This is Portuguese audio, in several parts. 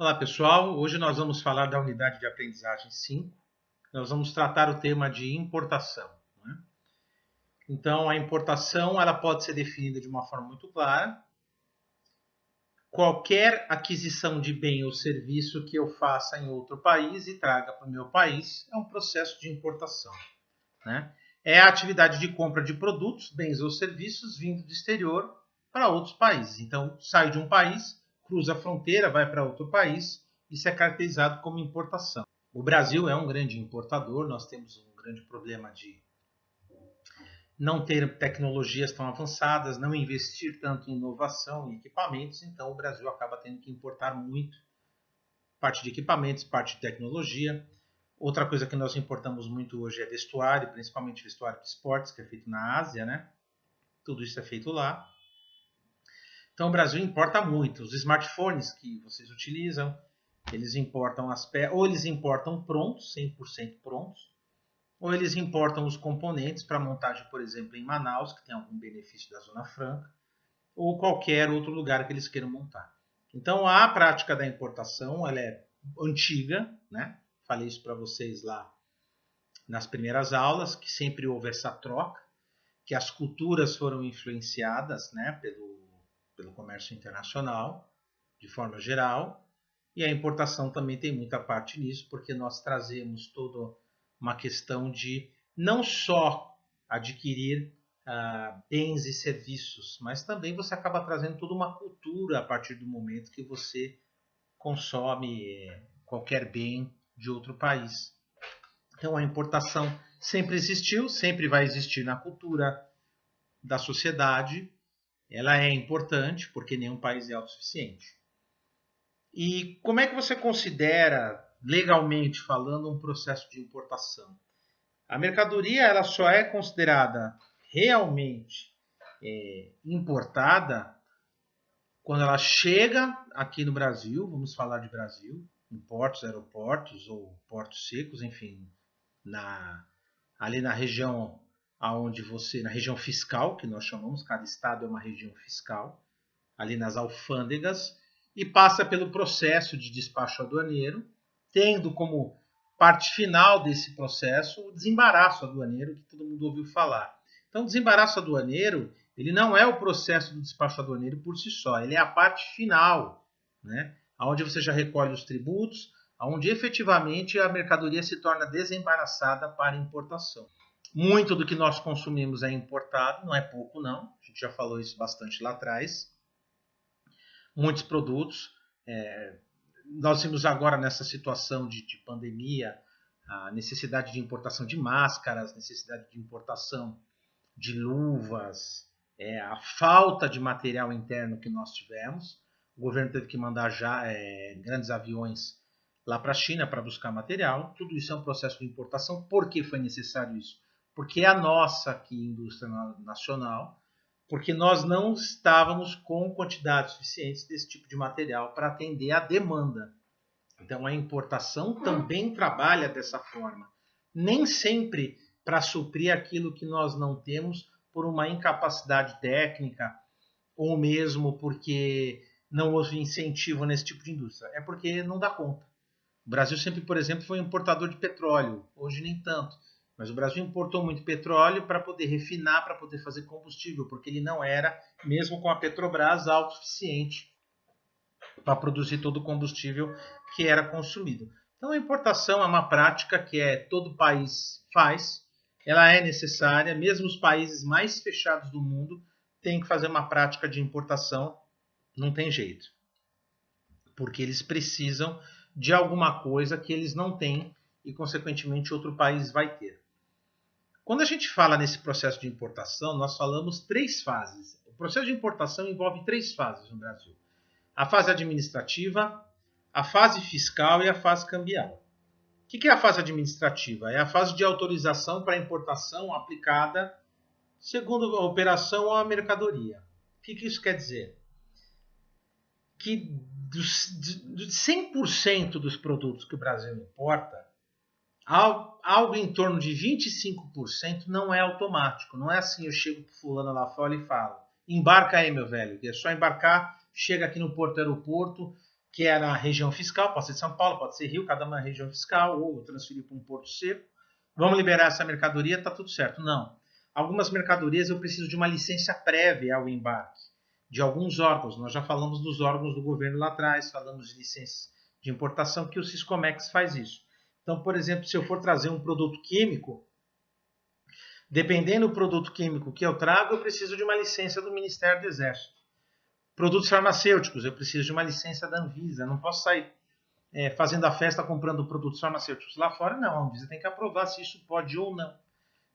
Olá pessoal, hoje nós vamos falar da unidade de aprendizagem 5. Nós vamos tratar o tema de importação. Né? Então a importação ela pode ser definida de uma forma muito clara. Qualquer aquisição de bem ou serviço que eu faça em outro país e traga para o meu país é um processo de importação. Né? É a atividade de compra de produtos, bens ou serviços vindo do exterior para outros países. Então sai de um país, cruza a fronteira, vai para outro país. Isso é caracterizado como importação. O Brasil é um grande importador, nós temos um grande problema de não ter tecnologias tão avançadas, não investir tanto em inovação e equipamentos, então o Brasil acaba tendo que importar muito, parte de equipamentos, parte de tecnologia. Outra coisa que nós importamos muito hoje é vestuário, principalmente vestuário de esportes, que é feito na Ásia, né? Tudo isso é feito lá. Então o Brasil importa muito. Os smartphones que vocês utilizam, eles importam as peças, ou eles importam prontos, 100% prontos, ou eles importam os componentes para montagem, por exemplo, em Manaus, que tem algum benefício da Zona Franca, ou qualquer outro lugar que eles queiram montar. Então a prática da importação ela é antiga, né? Falei isso para vocês lá nas primeiras aulas, que sempre houve essa troca, que as culturas foram influenciadas, né, pelo comércio internacional, de forma geral, e a importação também tem muita parte nisso, porque nós trazemos toda uma questão de não só adquirir bens e serviços, mas também você acaba trazendo toda uma cultura a partir do momento que você consome qualquer bem de outro país. Então a importação sempre existiu, sempre vai existir na cultura da sociedade. Ela é importante porque nenhum país é autossuficiente. E como é que você considera, legalmente falando, um processo de importação? A mercadoria ela só é considerada realmente importada quando ela chega aqui no Brasil, vamos falar de Brasil, em portos, aeroportos ou portos secos, enfim, ali na região aonde você, na região fiscal, que nós chamamos, cada estado é uma região fiscal, ali nas alfândegas, e passa pelo processo de despacho aduaneiro, tendo como parte final desse processo o desembaraço aduaneiro, que todo mundo ouviu falar. Então, o desembaraço aduaneiro, ele não é o processo do despacho aduaneiro por si só, ele é a parte final, né? Onde você já recolhe os tributos, onde efetivamente a mercadoria se torna desembaraçada para importação. Muito do que nós consumimos é importado, não é pouco não, a gente já falou isso bastante lá atrás. Muitos produtos, nós temos agora nessa situação de pandemia, a necessidade de importação de máscaras, necessidade de importação de luvas, a falta de material interno que nós tivemos. O governo teve que mandar já grandes aviões lá para a China para buscar material. Tudo isso é um processo de importação. Por que foi necessário isso? Porque a nossa aqui, indústria nacional, porque nós não estávamos com quantidades suficientes desse tipo de material para atender a demanda. Então a importação também trabalha dessa forma. Nem sempre para suprir aquilo que nós não temos por uma incapacidade técnica ou mesmo porque não houve incentivo nesse tipo de indústria. É porque não dá conta. O Brasil sempre, por exemplo, foi importador de petróleo. Hoje nem tanto. Mas o Brasil importou muito petróleo para poder refinar, para poder fazer combustível, porque ele não era, mesmo com a Petrobras, autossuficiente para produzir todo o combustível que era consumido. Então a importação é uma prática que todo país faz, ela é necessária, mesmo os países mais fechados do mundo têm que fazer uma prática de importação, não tem jeito. Porque eles precisam de alguma coisa que eles não têm e, consequentemente, outro país vai ter. Quando a gente fala nesse processo de importação, nós falamos 3 fases. O processo de importação envolve 3 fases no Brasil. A fase administrativa, a fase fiscal e a fase cambial. O que é a fase administrativa? É a fase de autorização para importação aplicada segundo a operação ou a mercadoria. O que isso quer dizer? Que de 100% dos produtos que o Brasil importa, algo em torno de 25% não é automático. Não é assim, eu chego para fulano lá fora e falo, embarca aí, meu velho, que é só embarcar, chega aqui no porto aeroporto, que é na região fiscal, pode ser São Paulo, pode ser Rio, cada uma região fiscal, ou transferir para um porto seco. Vamos liberar essa mercadoria, está tudo certo. Não. Algumas mercadorias eu preciso de uma licença prévia ao embarque, de alguns órgãos. Nós já falamos dos órgãos do governo lá atrás, falamos de licenças de importação, que o Siscomex faz isso. Então, por exemplo, se eu for trazer um produto químico, dependendo do produto químico que eu trago, eu preciso de uma licença do Ministério do Exército. Produtos farmacêuticos, eu preciso de uma licença da Anvisa. Eu não posso sair fazendo a festa comprando produtos farmacêuticos lá fora, não. A Anvisa tem que aprovar se isso pode ou não.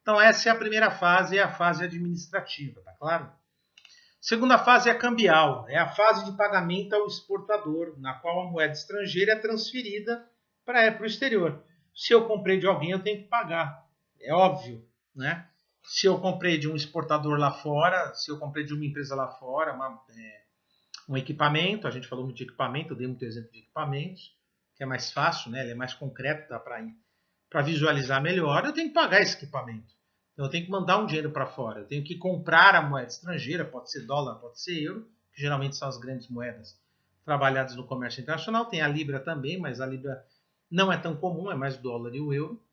Então, essa é a primeira fase, é a fase administrativa, tá claro? Segunda fase é a cambial, é a fase de pagamento ao exportador, na qual a moeda estrangeira é transferida para o exterior. Se eu comprei de alguém, eu tenho que pagar. É óbvio, né? Se eu comprei de um exportador lá fora, se eu comprei de uma empresa lá fora, um equipamento, a gente falou muito de equipamento, eu dei muito exemplo de equipamentos, que é mais fácil, né? Ele é mais concreto, dá para visualizar melhor, eu tenho que pagar esse equipamento. Então eu tenho que mandar um dinheiro para fora, eu tenho que comprar a moeda estrangeira, pode ser dólar, pode ser euro, que geralmente são as grandes moedas trabalhadas no comércio internacional. Tem a Libra também, mas a Libra não é tão comum, é mais o dólar e o euro.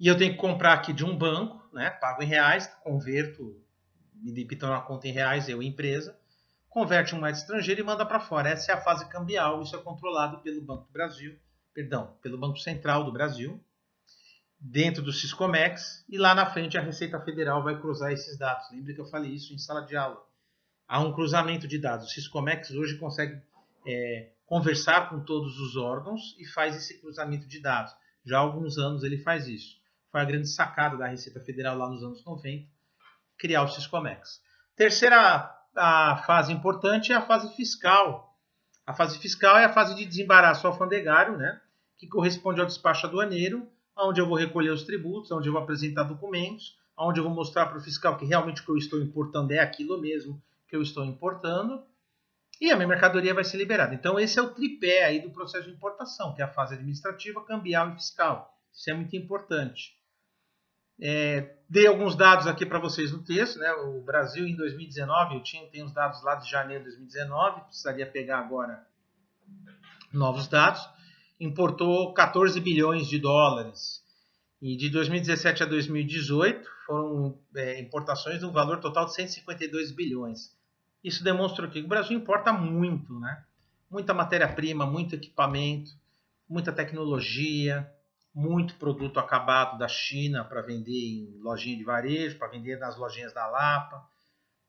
E eu tenho que comprar aqui de um banco, né? Pago em reais, converto, me debitam na conta em reais, eu, empresa, converte em moeda estrangeira e manda para fora. Essa é a fase cambial, isso é controlado pelo Banco do Brasil, pelo Banco Central do Brasil, dentro do Siscomex, e lá na frente a Receita Federal vai cruzar esses dados. Lembra que eu falei isso em sala de aula? Há um cruzamento de dados. O Siscomex hoje consegue conversar com todos os órgãos e faz esse cruzamento de dados. Já há alguns anos ele faz isso. Foi a grande sacada da Receita Federal lá nos anos 90, criar o Siscomex. Terceira a fase importante é a fase fiscal. A fase fiscal é a fase de desembaraço alfandegário, né, que corresponde ao despacho aduaneiro, onde eu vou recolher os tributos, onde eu vou apresentar documentos, onde eu vou mostrar para o fiscal que realmente o que eu estou importando é aquilo mesmo que eu estou importando, e a minha mercadoria vai ser liberada. Então esse é o tripé aí do processo de importação, que é a fase administrativa, cambial e fiscal. Isso é muito importante. Dei alguns dados aqui para vocês no texto, né? O Brasil em 2019, eu tenho os dados lá de janeiro de 2019, precisaria pegar agora novos dados, importou 14 bilhões de dólares. E de 2017 a 2018 foram importações de um valor total de 152 bilhões. Isso demonstra que o Brasil importa muito, né? Muita matéria-prima, muito equipamento, muita tecnologia, muito produto acabado da China para vender em lojinha de varejo, para vender nas lojinhas da Lapa.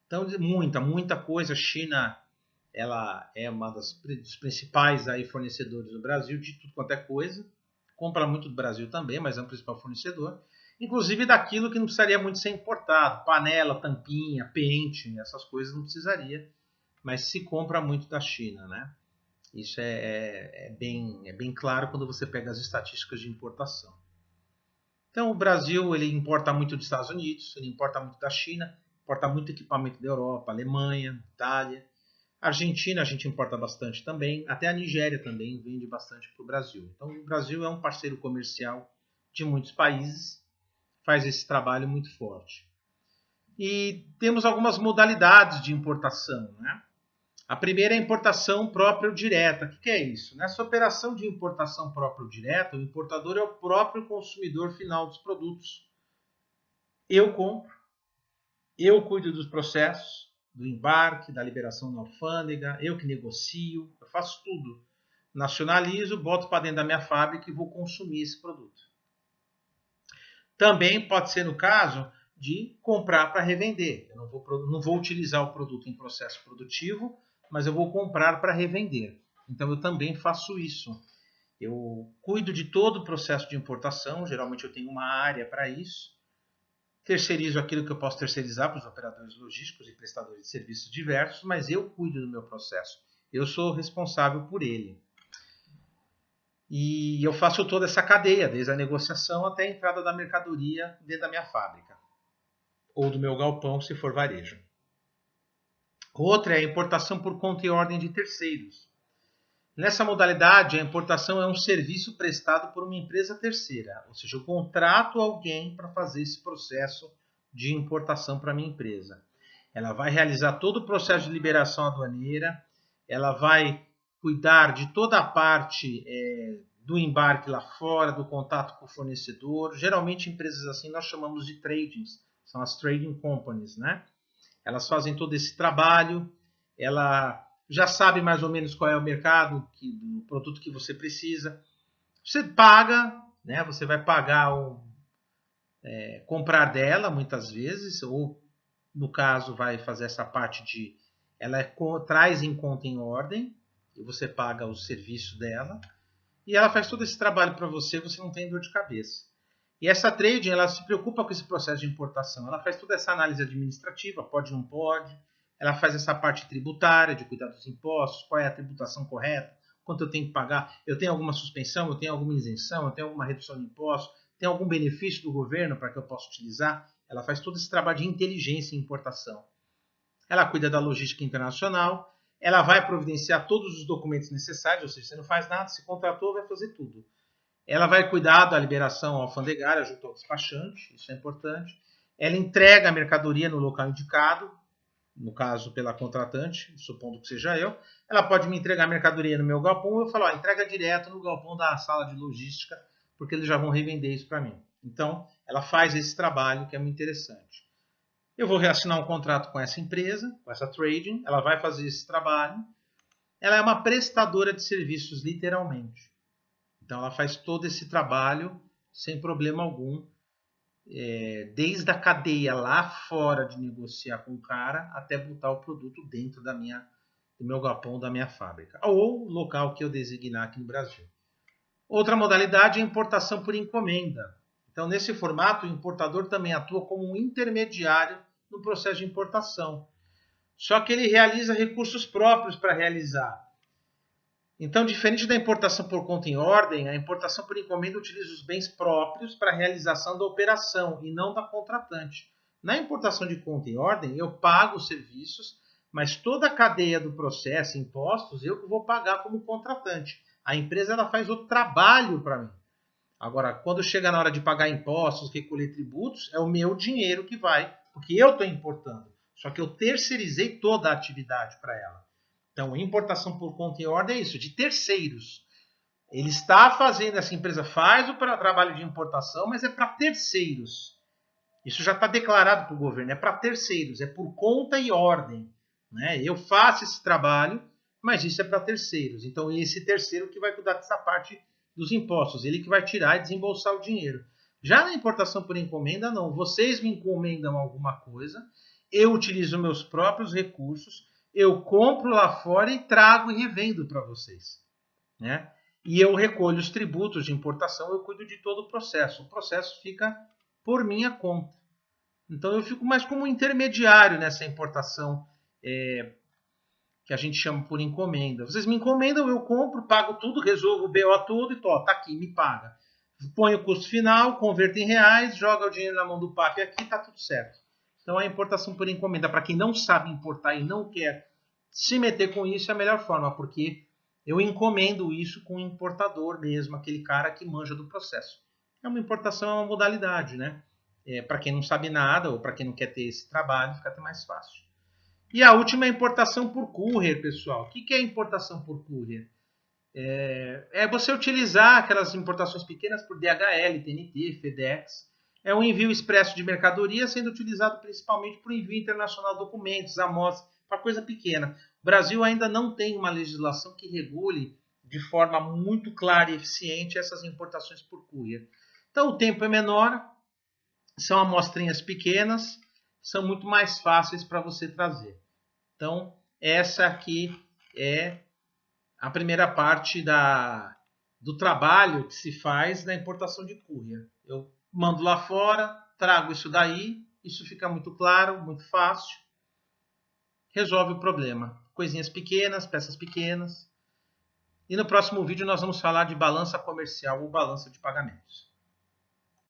Então, muita coisa. A China, ela é uma dos principais aí fornecedores do Brasil de tudo quanto é coisa. Compra muito do Brasil também, mas é o principal fornecedor. Inclusive daquilo que não precisaria muito ser importado. Panela, tampinha, pente, essas coisas não precisaria. Mas se compra muito da China, né? Isso é bem claro quando você pega as estatísticas de importação. Então o Brasil ele importa muito dos Estados Unidos, ele importa muito da China, importa muito equipamento da Europa, Alemanha, Itália. Argentina a gente importa bastante também, até a Nigéria também vende bastante para o Brasil. Então o Brasil é um parceiro comercial de muitos países, faz esse trabalho muito forte. E temos algumas modalidades de importação, né? A primeira é a importação própria ou direta. O que é isso? Nessa operação de importação própria ou direta, o importador é o próprio consumidor final dos produtos. Eu compro, eu cuido dos processos, do embarque, da liberação na alfândega, eu que negocio, eu faço tudo. Nacionalizo, boto para dentro da minha fábrica e vou consumir esse produto. Também pode ser no caso de comprar para revender. Eu não vou utilizar o produto em processo produtivo, mas eu vou comprar para revender. Então eu também faço isso. Eu cuido de todo o processo de importação, geralmente eu tenho uma área para isso. Terceirizo aquilo que eu posso terceirizar para os operadores logísticos e prestadores de serviços diversos, mas eu cuido do meu processo. Eu sou responsável por ele. E eu faço toda essa cadeia, desde a negociação até a entrada da mercadoria dentro da minha fábrica. Ou do meu galpão, se for varejo. Outra é a importação por conta e ordem de terceiros. Nessa modalidade, a importação é um serviço prestado por uma empresa terceira, ou seja, eu contrato alguém para fazer esse processo de importação para a minha empresa. Ela vai realizar todo o processo de liberação aduaneira, ela vai cuidar de toda a parte do embarque lá fora, do contato com o fornecedor. Geralmente empresas assim nós chamamos de tradings, são as trading companies, né? Elas fazem todo esse trabalho, ela já sabe mais ou menos qual é o mercado do produto que você precisa. Você paga, né? Você vai pagar comprar dela muitas vezes, ou no caso vai fazer essa parte de ela traz em conta em ordem e você paga o serviço dela e ela faz todo esse trabalho para você, você não tem dor de cabeça. E essa trading, ela se preocupa com esse processo de importação, ela faz toda essa análise administrativa, pode, não pode, ela faz essa parte tributária, de cuidar dos impostos, qual é a tributação correta, quanto eu tenho que pagar, eu tenho alguma suspensão, eu tenho alguma isenção, eu tenho alguma redução de impostos, tem algum benefício do governo para que eu possa utilizar, ela faz todo esse trabalho de inteligência em importação. Ela cuida da logística internacional, ela vai providenciar todos os documentos necessários, ou seja, você não faz nada, se contratou, vai fazer tudo. Ela vai cuidar da liberação alfandegária junto ao despachante, isso é importante. Ela entrega a mercadoria no local indicado, no caso pela contratante, supondo que seja eu. Ela pode me entregar a mercadoria no meu galpão, eu falo, entrega direto no galpão da sala de logística, porque eles já vão revender isso para mim. Então, ela faz esse trabalho que é muito interessante. Eu vou reassinar um contrato com essa empresa, com essa trading, ela vai fazer esse trabalho. Ela é uma prestadora de serviços, literalmente. Então, ela faz todo esse trabalho sem problema algum, desde a cadeia lá fora de negociar com o cara até botar o produto dentro do meu galpão, da minha fábrica, ou local que eu designar aqui no Brasil. Outra modalidade é a importação por encomenda. Então, nesse formato, o importador também atua como um intermediário no processo de importação. Só que ele realiza recursos próprios para realizar. Então, diferente da importação por conta em ordem, a importação por encomenda utiliza os bens próprios para a realização da operação e não da contratante. Na importação de conta em ordem, eu pago os serviços, mas toda a cadeia do processo, impostos, eu vou pagar como contratante. A empresa ela faz o trabalho para mim. Agora, quando chega na hora de pagar impostos, recolher tributos, é o meu dinheiro que vai, porque eu estou importando. Só que eu terceirizei toda a atividade para ela. Então, importação por conta em ordem é isso, de terceiros. Ele está fazendo, essa empresa faz o trabalho de importação, mas é para terceiros. Isso já está declarado para o governo, é para terceiros, é por conta e ordem. Né? Eu faço esse trabalho, mas isso é para terceiros. Então, esse terceiro que vai cuidar dessa parte dos impostos, ele que vai tirar e desembolsar o dinheiro. Já na importação por encomenda, não. Vocês me encomendam alguma coisa, eu utilizo meus próprios recursos, eu compro lá fora e trago e revendo para vocês. Né? E eu recolho os tributos de importação, eu cuido de todo o processo. O processo fica por minha conta. Então eu fico mais como intermediário nessa importação que a gente chama por encomenda. Vocês me encomendam, eu compro, pago tudo, resolvo o BO tudo e tá aqui, me paga. Põe o custo final, converto em reais, joga o dinheiro na mão do PAP aqui, tá tudo certo. Então a importação por encomenda, para quem não sabe importar e não quer se meter com isso, é a melhor forma, porque eu encomendo isso com o importador mesmo, aquele cara que manja do processo. É uma importação, é uma modalidade, né? Para quem não sabe nada ou para quem não quer ter esse trabalho, fica até mais fácil. E a última é a importação por courier, pessoal. O que é importação por courier? É você utilizar aquelas importações pequenas por DHL, TNT, FedEx. É um envio expresso de mercadoria sendo utilizado principalmente para o envio internacional de documentos, amostras, para coisa pequena. O Brasil ainda não tem uma legislação que regule de forma muito clara e eficiente essas importações por courier. Então o tempo é menor, são amostrinhas pequenas, são muito mais fáceis para você trazer. Então, essa aqui é a primeira parte do trabalho que se faz na importação de courier. Eu mando lá fora, trago isso daí, isso fica muito claro, muito fácil, resolve o problema. Coisinhas pequenas, peças pequenas. E no próximo vídeo nós vamos falar de balança comercial ou balança de pagamentos.